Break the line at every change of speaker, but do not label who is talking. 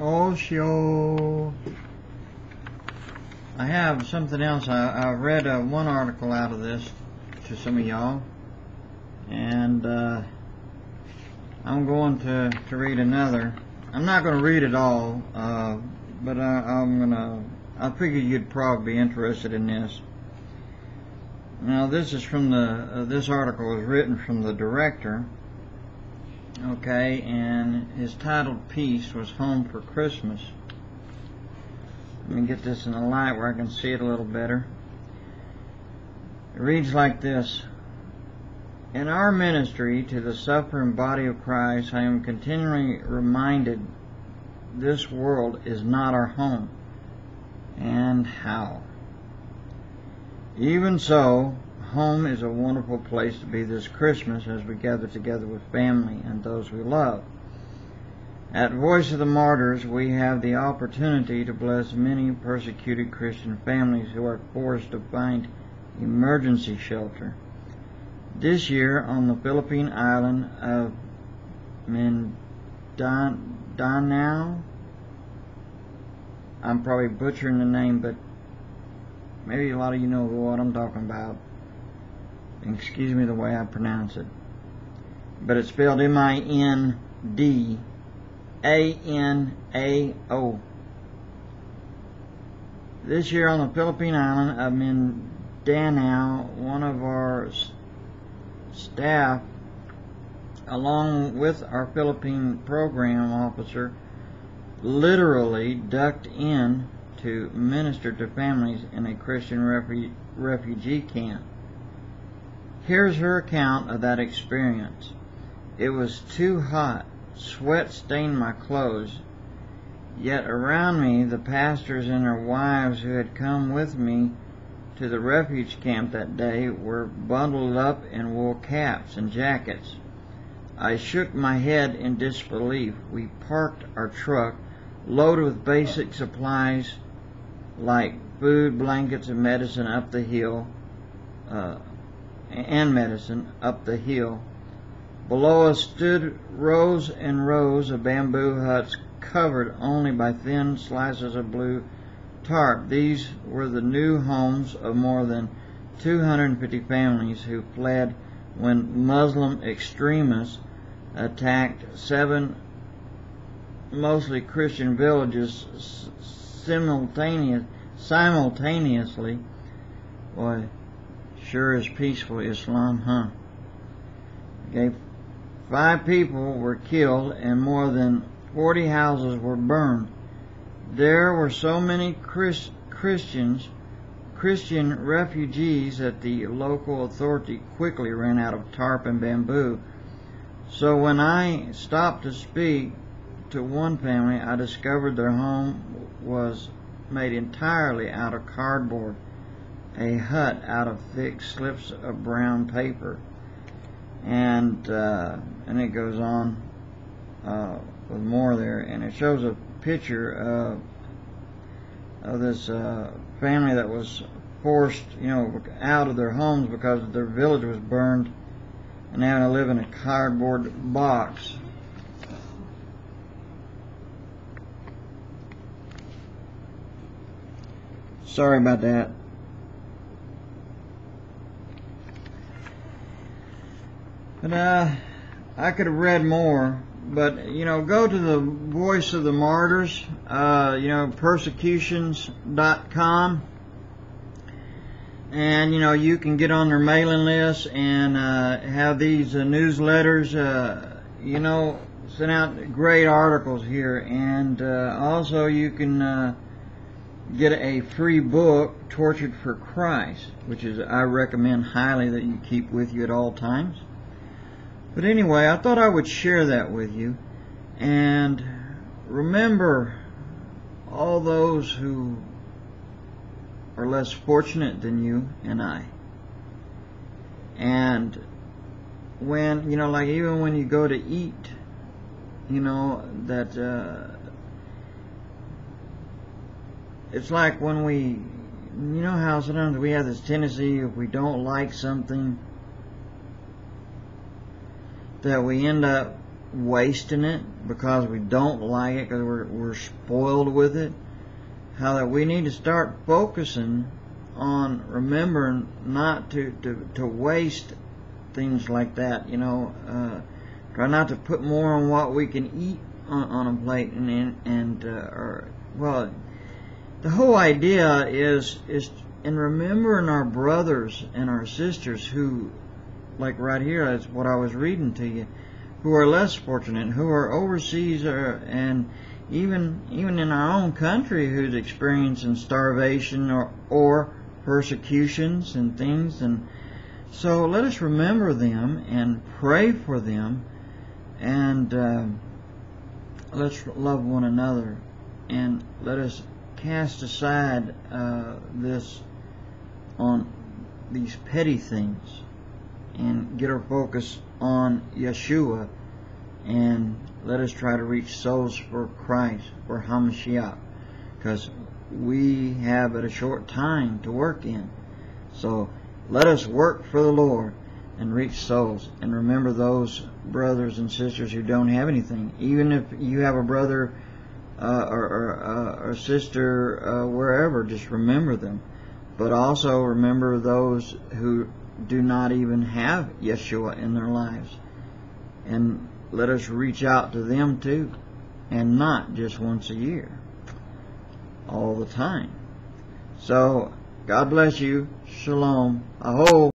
Osho. I have something else. I read one article out of this to some of y'all, and I'm going to read another. I'm not going to read it all, but I figured you'd probably be interested in this. Now, this is from this article was written from the director, okay, and his titled piece was Home for Christmas. Let me get this in the light where I can see it a little better. It reads like this. In our ministry to the suffering body of Christ, I am continually reminded this world is not our home. And how? Even so, home is a wonderful place to be this Christmas as we gather together with family and those we love. At Voice of the Martyrs, we have the opportunity to bless many persecuted Christian families who are forced to find emergency shelter. This year, on the Philippine island of Mindanao, I'm probably butchering the name, but maybe a lot of you know what I'm talking about. Excuse me the way I pronounce it. But it's spelled Mindanao. This year on the Philippine island of Mindanao, one of our staff, along with our Philippine program officer, literally ducked in to minister to families in a Christian refugee camp. Here's her account of that experience. It was too hot. Sweat stained my clothes. Yet around me, the pastors and their wives who had come with me to the refuge camp that day were bundled up in wool caps and jackets. I shook my head in disbelief. We parked our truck loaded with basic supplies like food, blankets, and medicine up the hill, Below us stood rows and rows of bamboo huts covered only by thin slices of blue tarp. These were the new homes of more than 250 families who fled when Muslim extremists attacked 7 mostly Christian villages simultaneously. Boy, sure is peaceful Islam, huh? Okay, 5 people were killed and more than 40 houses were burned. There were so many Christian refugees that the local authority quickly ran out of tarp and bamboo. So when I stopped to speak to one family, I discovered their home was made entirely out of cardboard, a hut out of thick slips of brown paper. And it goes on with more there, and it shows a picture of this family that was forced, out of their homes because their village was burned, and having to live in a cardboard box. Sorry about that. But I could have read more, but go to the Voice of the Martyrs, persecutions.com, and you can get on their mailing list and have these newsletters, send out great articles here, and also you can get a free book, Tortured for Christ, which is I recommend highly that you keep with you at all times. But anyway, I thought I would share that with you. And remember all those who are less fortunate than you and I. And when, like even when you go to eat, that it's like when we, how sometimes we have this tendency, if we don't like something, that we end up wasting it because we don't like it, because we're spoiled with it. How that we need to start focusing on remembering not to waste things like that. Try not to put more on what we can eat on a plate, the whole idea is in remembering our brothers and our sisters who, like right here, is what I was reading to you, who are less fortunate, who are overseas, and even in our own country, who's experiencing starvation or persecutions and things. And so let us remember them and pray for them, and let's love one another, and let us cast aside this on these petty things and get our focus on Yeshua, and let us try to reach souls for Christ, for HaMashiach, because we have but a short time to work in. So let us work for the Lord and reach souls, and remember those brothers and sisters who don't have anything. Even if you have a brother or sister wherever, just remember them. But also remember those who do not even have Yeshua in their lives, and let us reach out to them too, and not just once a year, all the time. So God bless you. Shalom. Aho.